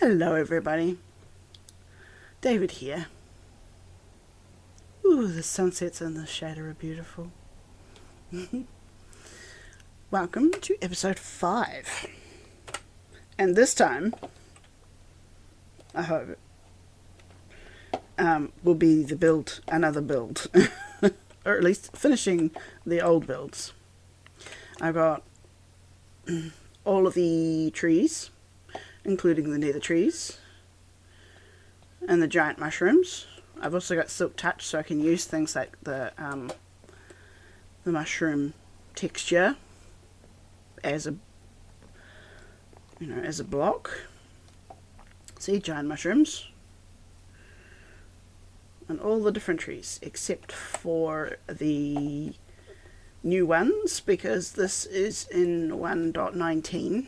Hello everybody, David here. Ooh, the sunsets and the shadow are beautiful. Welcome to episode 5. And this time, I hope, will be another build. Or at least finishing the old builds. I got all of the trees, including the nether trees and the giant mushrooms. I've also got silk touch, so I can use things like the mushroom texture as a block. See, giant mushrooms and all the different trees except for the new ones, because this is in 1.19.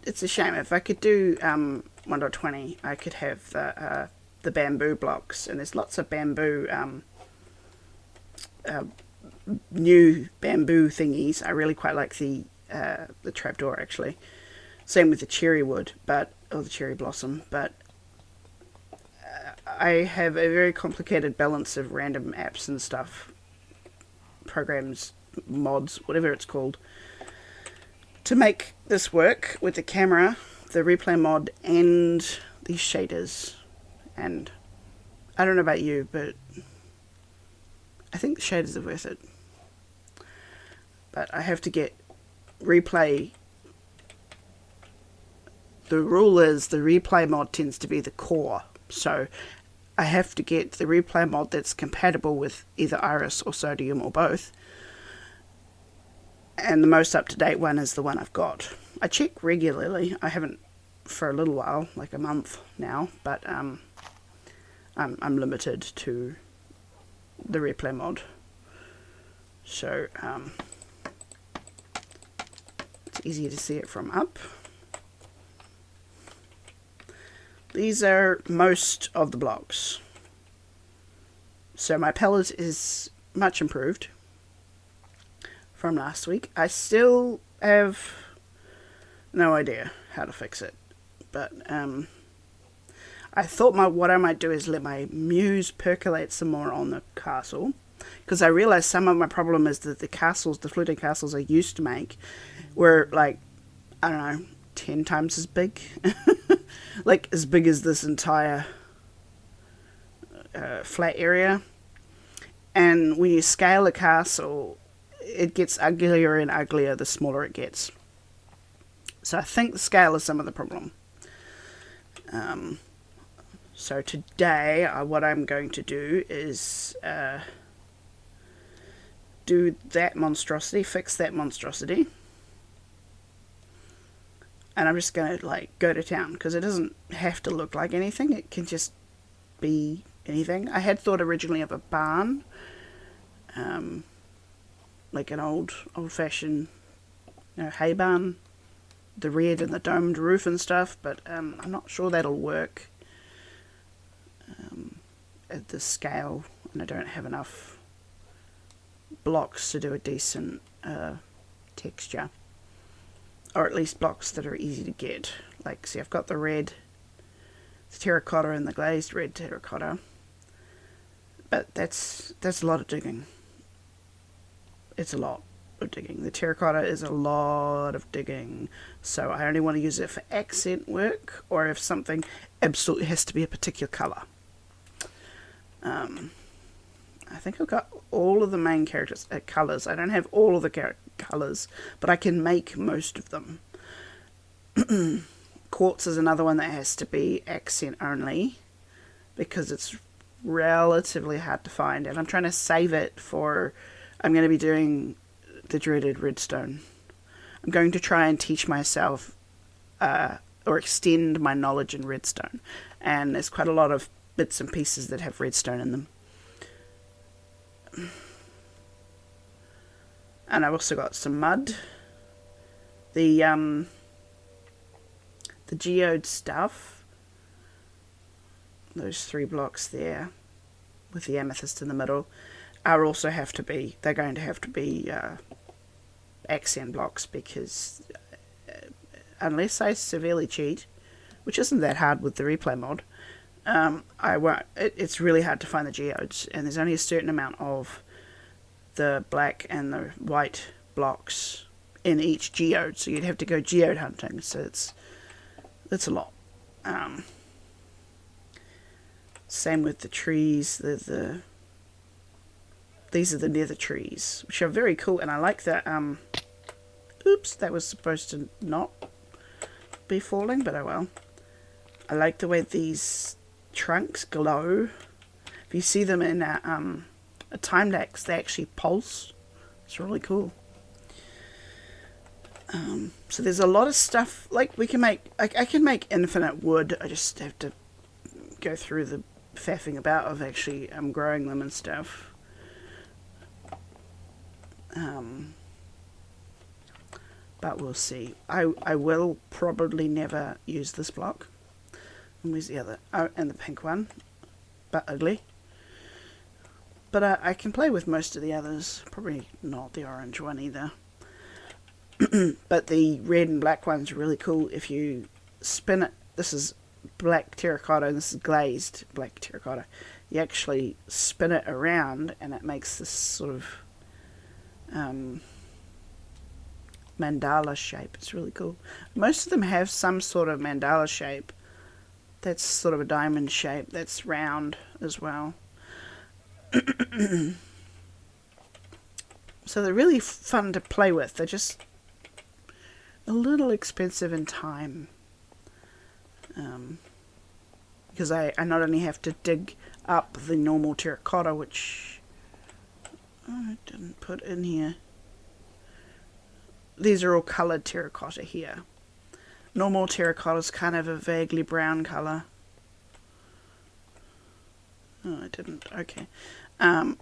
It's a shame. If I could do 1.20, I could have the bamboo blocks, and there's lots of bamboo, new bamboo thingies. I really quite like the trapdoor, actually. Same with the cherry wood, or the cherry blossom, but I have a very complicated balance of random apps and stuff, programs, mods, whatever it's called, to make this work with the camera, the replay mod, and these shaders. And I don't know about you, but I think the shaders are worth it. But I have to get replay. The rule is the replay mod tends to be the core, so I have to get the replay mod that's compatible with either Iris or Sodium or both. And the most up-to-date one is the one I've got. I check regularly. I haven't for a little while, like a month now, but I'm limited to the replay mod. So it's easier to see it from up. These are most of the blocks. So my palette is much improved from last week. I still have no idea how to fix it, but I thought what I might do is let my muse percolate some more on the castle, because I realized some of my problem is that the floating castles I used to make were like, I don't know, 10 times as big. Like as big as this entire flat area. And when you scale a castle, it gets uglier and uglier the smaller it gets. So I think the scale is some of the problem. So today, what I'm going to do is do that monstrosity, fix that monstrosity. And I'm just going to go to town, because it doesn't have to look like anything. It can just be anything. I had thought originally of a barn, like an old-fashioned hay barn, the red and the domed roof and stuff, but I'm not sure that'll work at this scale, and I don't have enough blocks to do a decent texture. Or at least blocks that are easy to get. Like, see, I've got the red, the terracotta and the glazed red terracotta. But that's a lot of digging. It's a lot of digging. The terracotta is a lot of digging. So I only want to use it for accent work, or if something absolutely has to be a particular colour. I think I've got all of the main characters colours. I don't have all of the colours, but I can make most of them. Quartz is another one that has to be accent only, because it's relatively hard to find, and I'm trying to save it for, I'm going to be doing the dreaded redstone. I'm going to try and teach myself or extend my knowledge in redstone, and there's quite a lot of bits and pieces that have redstone in them. And I've also got some mud. The geode stuff, those 3 blocks there with the amethyst in the middle, they're going to have to be accent blocks, because unless I severely cheat, which isn't that hard with the replay mod, I won't. It's really hard to find the geodes, and there's only a certain amount of the black and the white blocks in each geode, so you'd have to go geode hunting. So it's a lot. Same with the trees. These are the nether trees, which are very cool, and I like that. Oops, that was supposed to not be falling, but oh well. I like the way these trunks glow. If you see them in a time lapse, they actually pulse. It's really cool. So there's a lot of stuff, like we can make, I can make infinite wood. I just have to go through the faffing about of actually growing them and stuff. But we'll see. I will probably never use this block. And where's the other? Oh, and the pink one. But ugly. But I can play with most of the others. Probably not the orange one either. But the red and black one's really cool. If you spin it, this is black terracotta and this is glazed black terracotta. You actually spin it around and it makes this sort of mandala shape. It's really cool. Most of them have some sort of mandala shape. That's sort of a diamond shape. That's round as well. So they're really fun to play with. They're just a little expensive in time. Because I not only have to dig up the normal terracotta, which I didn't put in here. These are all coloured terracotta here. Normal terracotta is kind of a vaguely brown colour. Oh, I didn't. Okay. And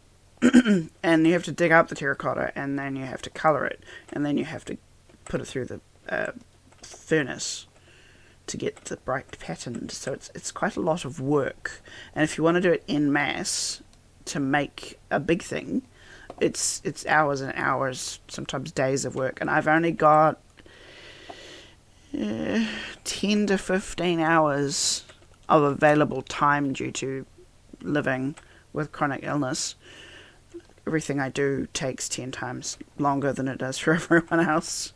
you have to dig up the terracotta, and then you have to colour it, and then you have to put it through the furnace to get the bright pattern. So it's quite a lot of work. And if you want to do it en masse to make a big thing, it's hours and hours, sometimes days of work. And I've only got 10 to 15 hours of available time due to living with chronic illness. Everything I do takes 10 times longer than it does for everyone else.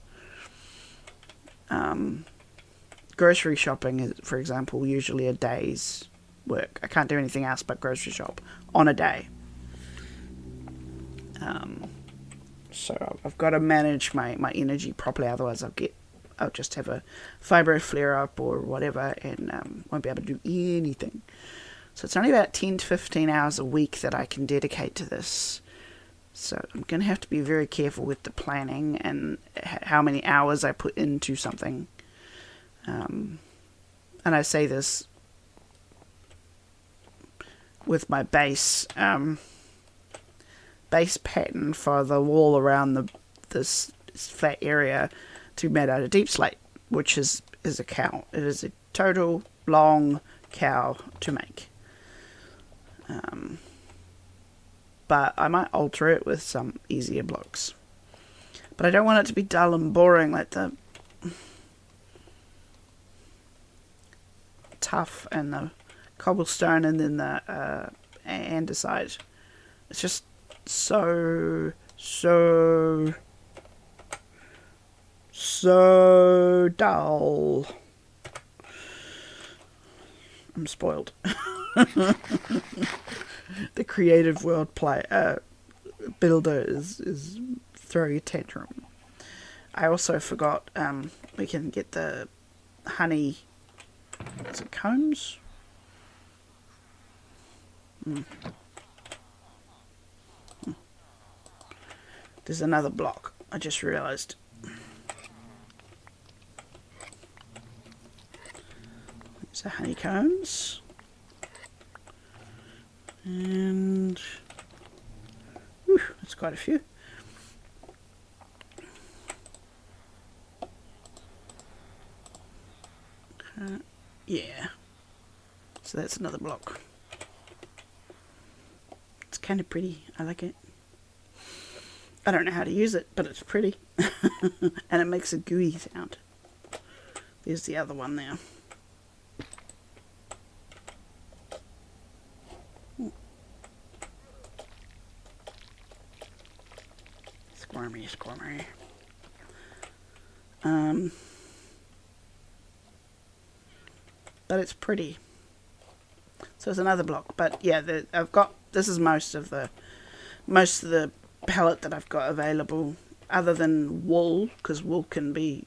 Grocery shopping is, for example, usually a day's work. I can't do anything else but grocery shop on a day. So I've got to manage my energy properly, otherwise I'll just have a fibro flare up or whatever, and won't be able to do anything. So it's only about 10 to 15 hours a week that I can dedicate to this. So I'm going to have to be very careful with the planning and how many hours I put into something. And I say this with my base pattern for the wall around this flat area to be made out of deep slate, which is a cow. It is a total long cow to make. But I might alter it with some easier blocks. But I don't want it to be dull and boring like the tough and the cobblestone and then the andesite. It's just so dull. I'm spoiled. The creative world builder is throwing a tantrum. I also forgot we can get the honey. Is it combs? There's another block. I just realised. There's the honeycombs. And that's quite a few. Yeah. So that's another block. It's kind of pretty. I like it. I don't know how to use it, but it's pretty. And it makes a gooey sound. There's the other one there. Squirmy, squirmy. But it's pretty. So it's another block. But yeah, I've got, this is most of the palette that I've got available, other than wool, because wool can be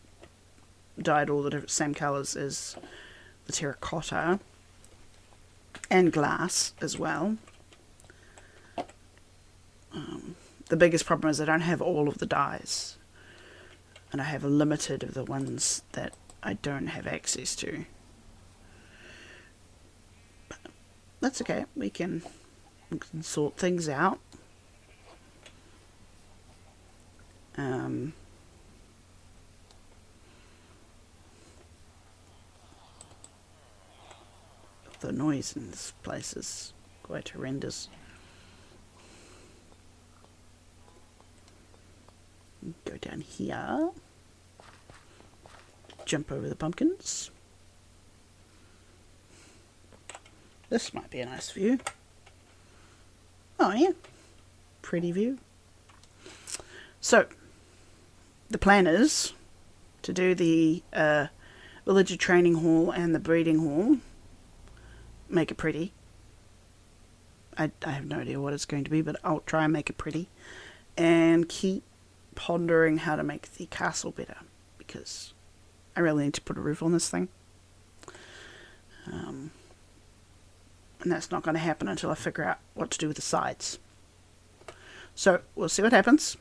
dyed all the same colours as the terracotta, and glass as well. The biggest problem is I don't have all of the dyes, and I have a limited of the ones that I don't have access to. But that's okay, we can sort things out. The noise in this place is quite horrendous. Go down here. Jump over the pumpkins. This might be a nice view. Oh yeah, pretty view. So, the plan is to do the villager training hall and the breeding hall. Make it pretty. I have no idea what it's going to be, but I'll try and make it pretty. And keep pondering how to make the castle better, because I really need to put a roof on this thing. And that's not going to happen until I figure out what to do with the sides. So, we'll see what happens.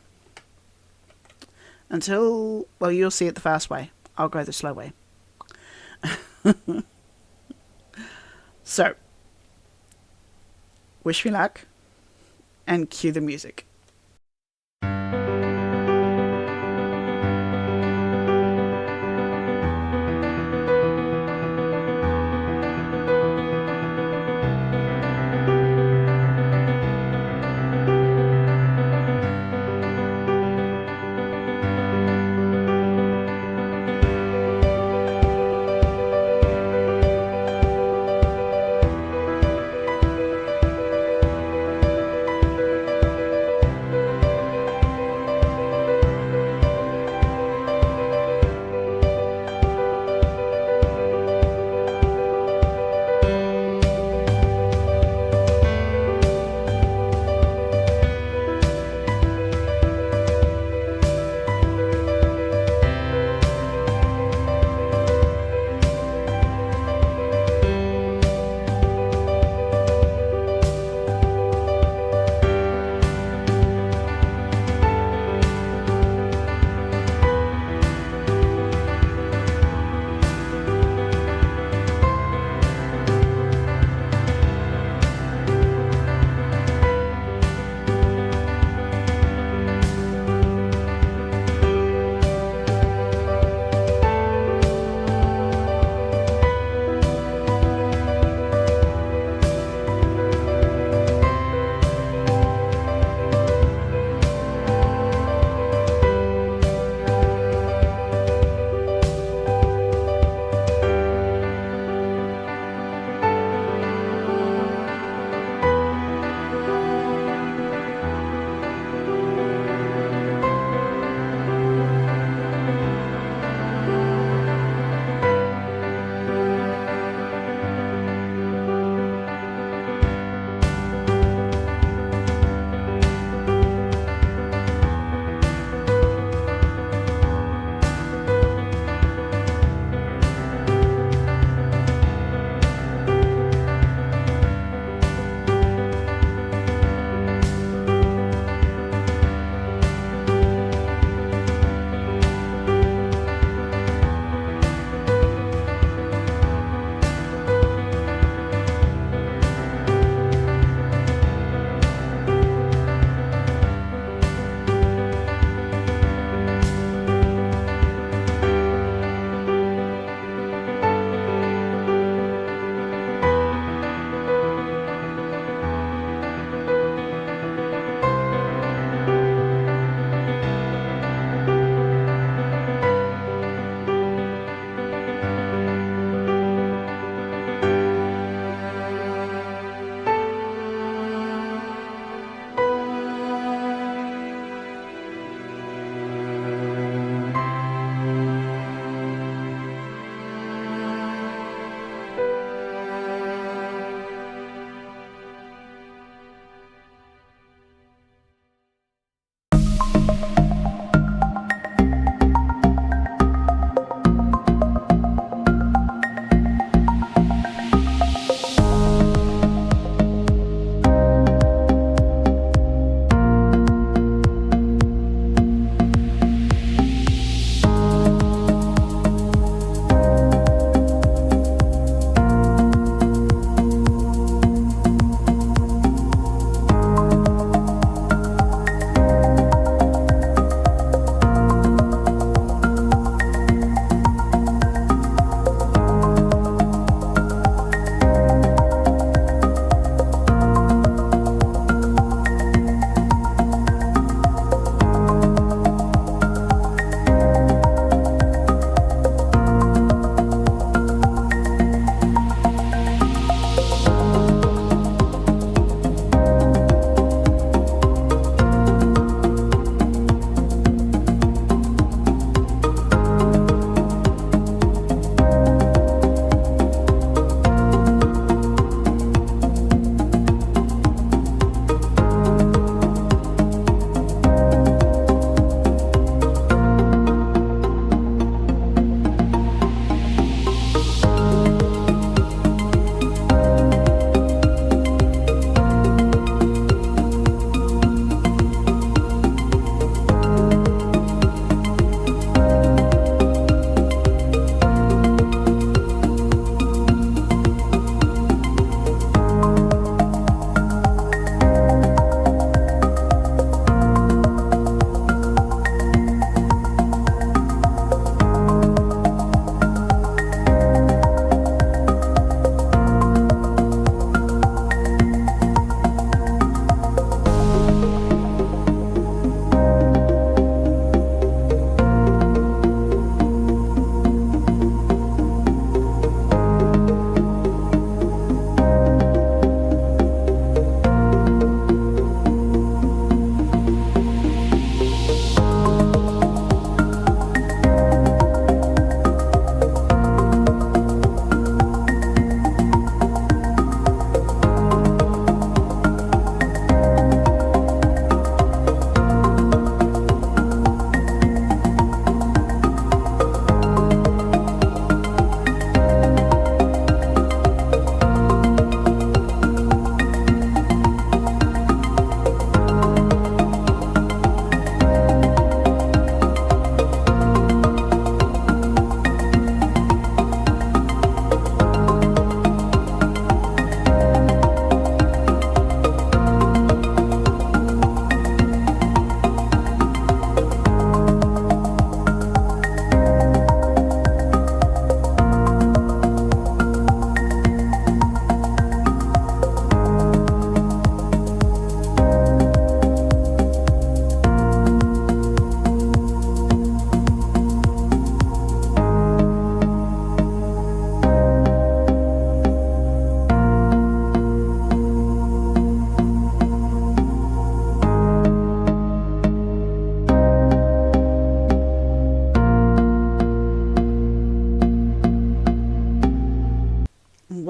Until, well, you'll see it the fast way. I'll go the slow way. So, wish me luck, and cue the music.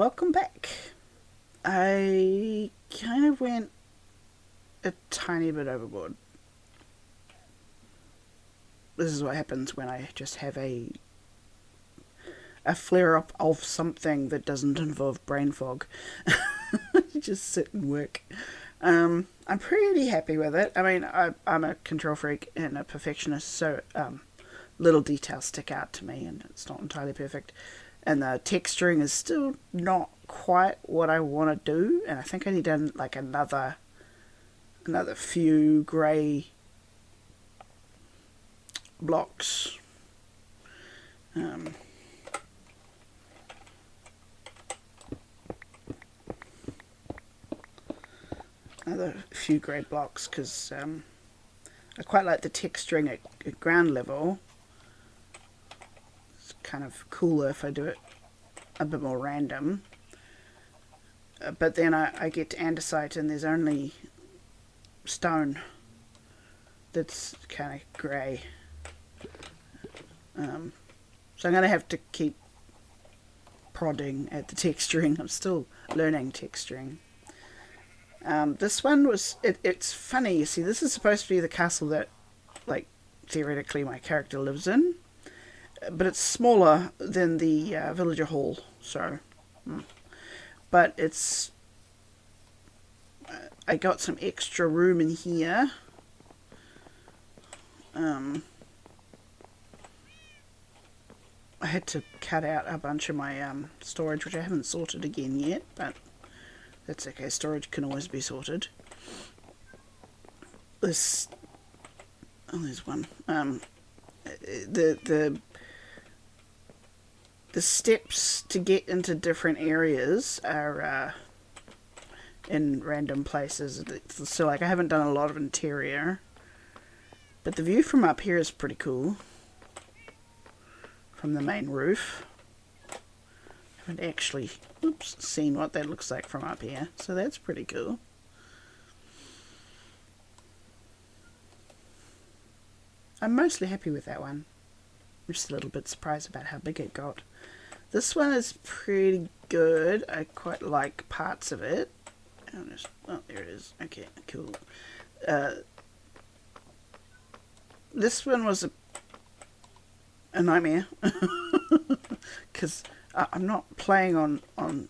welcome back. I kind of went a tiny bit overboard. This is what happens when I just have a flare-up of something that doesn't involve brain fog. You just sit and work. I'm pretty happy with it. I mean, I'm a control freak and a perfectionist, so little details stick out to me, and it's not entirely perfect. And the texturing is still not quite what I want to do, and I think I need like another few grey blocks. Another few grey blocks, because I quite like the texturing at ground level. It's kind of cooler if I do it a bit more random. But then I get to andesite and there's only stone that's kind of grey. So I'm going to have to keep prodding at the texturing. I'm still learning texturing. This one was, it's funny, you see, this is supposed to be the castle that, like, theoretically my character lives in, but it's smaller than the villager hall, so, but it's, I got some extra room in here. I had to cut out a bunch of my storage, which I haven't sorted again yet, but that's okay, storage can always be sorted. There's one. The steps to get into different areas are in random places. So, like, I haven't done a lot of interior, but the view from up here is pretty cool. From the main roof. I haven't actually seen what that looks like from up here, so that's pretty cool. I'm mostly happy with that one. I'm just a little bit surprised about how big it got. This one is pretty good. I quite like parts of it. Oh, there it is. Okay, cool. This one was a nightmare because I'm not playing on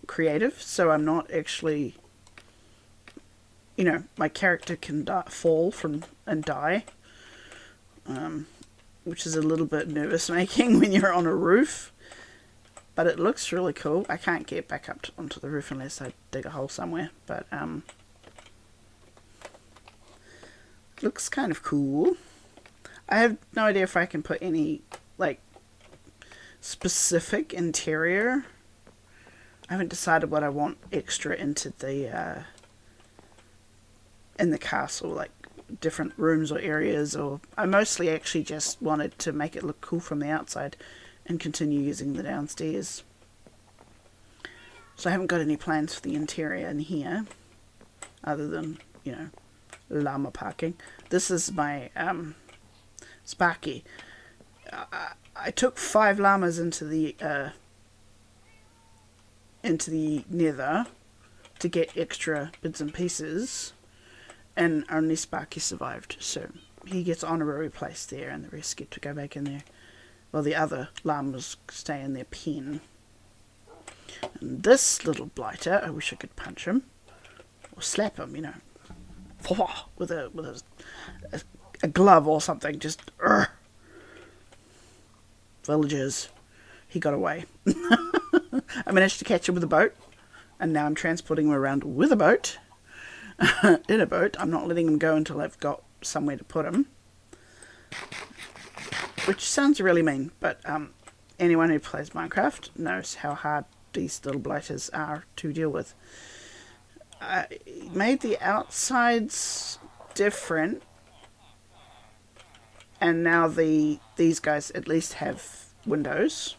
creative, so I'm not actually, you know, my character can fall from and die, which is a little bit nervous making when you're on a roof, but it looks really cool. I can't get back up onto the roof unless I dig a hole somewhere, but looks kind of cool. I have no idea if I can put any, like, specific interior. I haven't decided what I want extra into the in the castle, like different rooms or areas, or I mostly actually just wanted to make it look cool from the outside and continue using the downstairs. So I haven't got any plans for the interior in here other than, you know, llama parking. This is my Sparky. I took 5 llamas into the nether to get extra bits and pieces, and only Sparky survived, so he gets honorary place there and the rest get to go back in there. Well, the other llamas stay in their pen. And this little blighter, I wish I could punch him or slap him, you know, with a glove or something, just villagers. He got away. I managed to catch him with a boat, and now I'm transporting him around with a boat. In a boat. I'm not letting him go until I've got somewhere to put him, which sounds really mean, but anyone who plays Minecraft knows how hard these little blighters are to deal with. I made the outsides different, and now these guys at least have windows.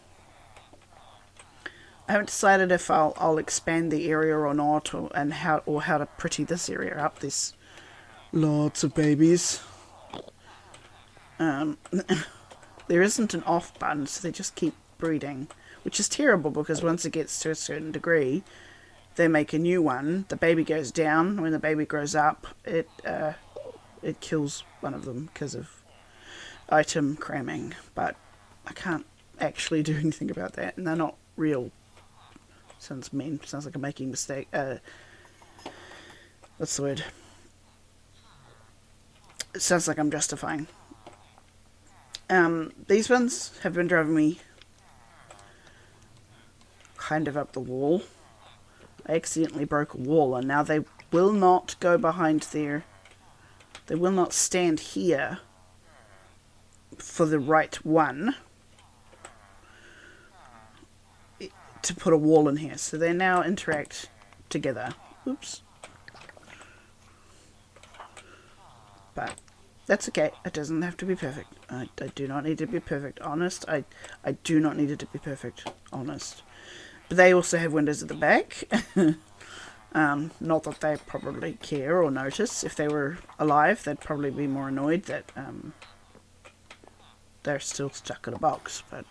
I haven't decided if I'll expand the area or not, or how to pretty this area up. There's lots of babies. There isn't an off button, so they just keep breeding, which is terrible because once it gets to a certain degree, they make a new one. The baby goes down. When the baby grows up, it kills one of them because of item cramming. But I can't actually do anything about that, and they're not real. Sounds mean. Sounds like I'm making a mistake. What's the word? It sounds like I'm justifying. These ones have been driving me kind of up the wall. I accidentally broke a wall, and now they will not go behind there. They will not stand here for the right one to put a wall in here. So they now interact together. Oops. But that's okay. It doesn't have to be perfect. I do not need to be perfect. Honest. I do not need it to be perfect. Honest. But they also have windows at the back. Not that they probably care or notice. If they were alive, they'd probably be more annoyed that they're still stuck in a box. But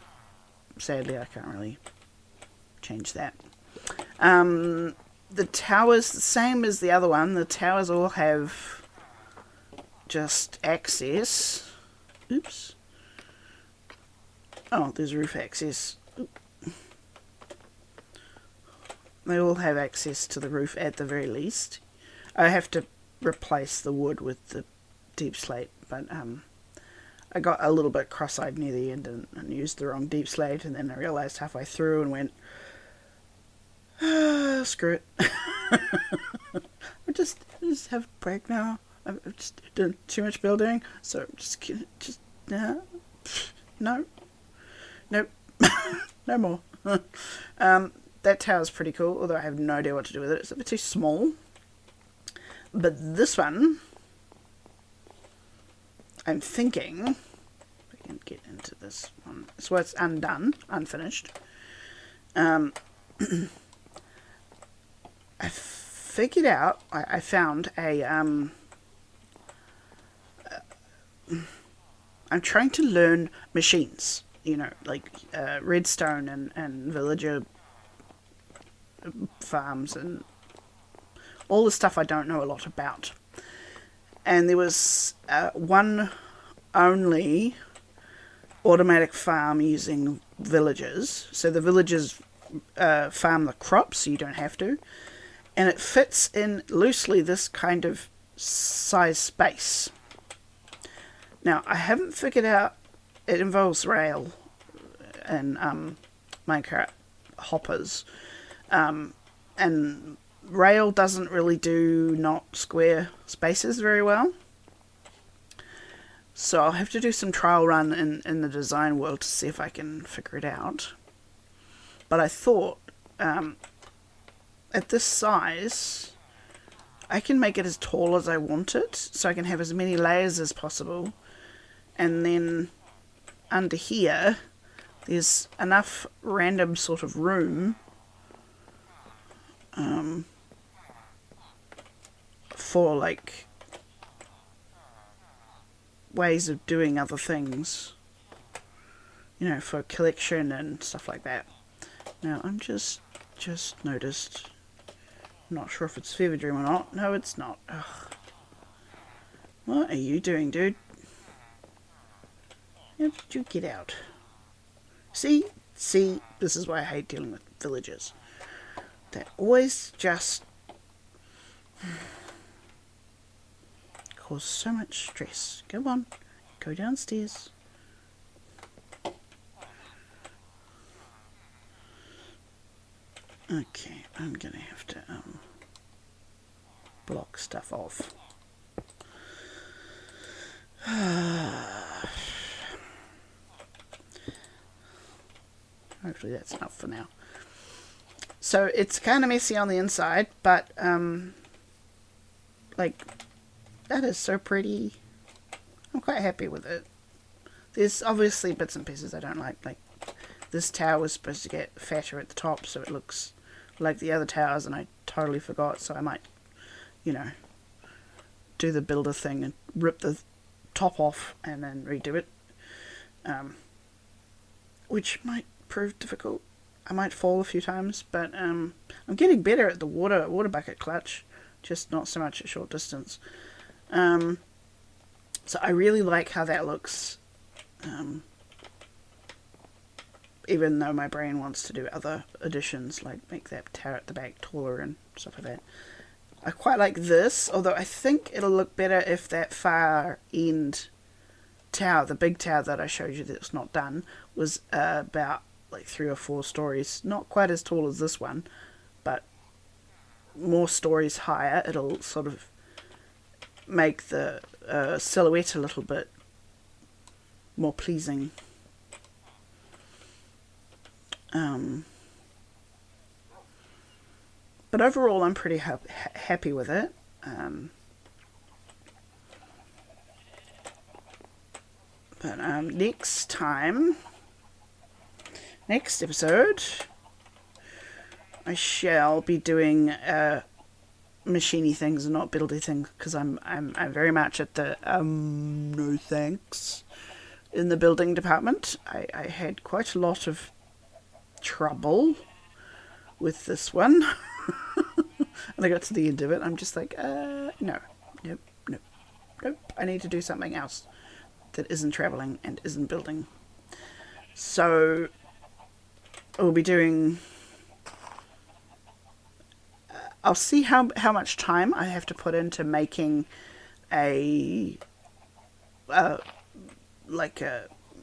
sadly, I can't really change that. The towers, the same as the other one. The towers all have just access. Oops. Oh, there's roof access. They all have access to the roof at the very least. I have to replace the wood with the deep slate, but I got a little bit cross-eyed near the end and used the wrong deep slate, and then I realised halfway through and went, screw it. I just have a break now. I've just done too much building, so just no, nope, no more. That tower's pretty cool, although I have no idea what to do with it. It's a bit too small. But this one, I'm thinking, if I can get into this one. So it's undone, unfinished. I figured out, I found a, I'm trying to learn machines, you know, like redstone and villager farms and all the stuff I don't know a lot about. And there was one only automatic farm using villagers. So the villagers farm the crops, so you don't have to. And it fits in loosely this kind of size space. Now, I haven't figured out, it involves rail and Minecraft hoppers. And rail doesn't really do not square spaces very well. So I'll have to do some trial run in the design world to see if I can figure it out. But I thought, at this size, I can make it as tall as I want it, so I can have as many layers as possible. And then under here, there's enough random sort of room for like ways of doing other things, you know, for collection and stuff like that. Now I'm just noticed, I'm not sure if it's Fever Dream or not. No, it's not. Ugh. What are you doing, dude? How did you get out? See, this is why I hate dealing with villagers. They always just cause so much stress. Go on, go downstairs. Okay, I'm gonna have to block stuff off. Hopefully that's enough for now. So it's kind of messy on the inside, but like, that is so pretty. I'm quite happy with it. There's obviously bits and pieces I don't like this tower was supposed to get fatter at the top so it looks like the other towers, and I totally forgot, so I might, you know, do the builder thing and rip the top off and then redo it, which might prove difficult. I might fall a few times, but I'm getting better at the water bucket clutch, just not so much at short distance. So I really like how that looks, even though my brain wants to do other additions, like make that tower at the back taller and stuff like that. I quite like this, although I think it'll look better if that far end tower, the big tower that I showed you that's not done, was about like 3 or 4 stories. Not quite as tall as this one, but more stories higher. It'll sort of make the silhouette a little bit more pleasing. But overall, I'm pretty happy with it. But next episode, I shall be doing machiney things and not buildy things, because I'm very much at the no thanks in the building department. I had quite a lot of trouble with this one. And I got to the end of it, I'm just like, nope. I need to do something else that isn't travelling and isn't building. So we'll be doing... I'll see how much time I have to put into making a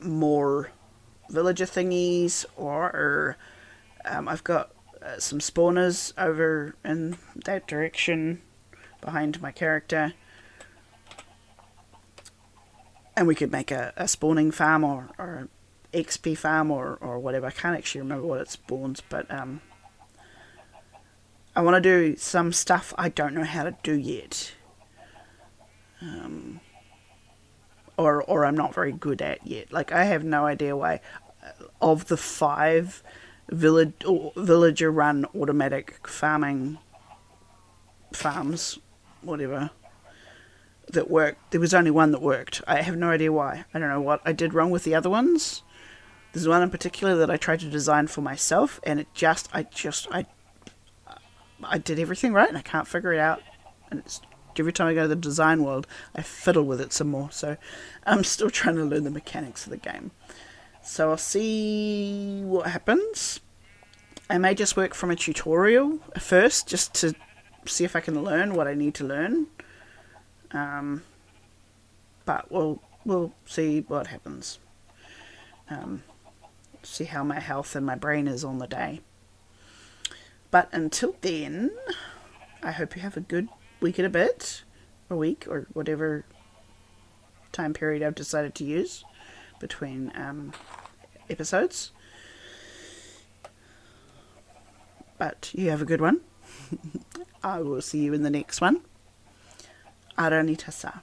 more villager thingies, or I've got some spawners over in that direction behind my character, and we could make a spawning farm or an XP farm or whatever. I can't actually remember what it spawns, but I want to do some stuff I don't know how to do yet, or I'm not very good at yet. Like, I have no idea why of the 5 villager run automatic farms, whatever, that worked. There was only one that worked. I have no idea why. I don't know what I did wrong with the other ones. There's one in particular that I tried to design for myself, and I did everything right, and I can't figure it out. And every time I go to the design world, I fiddle with it some more. So I'm still trying to learn the mechanics of the game. So I'll see what happens. I may just work from a tutorial first, just to see if I can learn what I need to learn. But we'll see what happens. See how my health and my brain is on the day. But until then, I hope you have a good week and a bit, or week, or whatever time period I've decided to use between episodes. But you have a good one. I will see you in the next one. Aranitasa.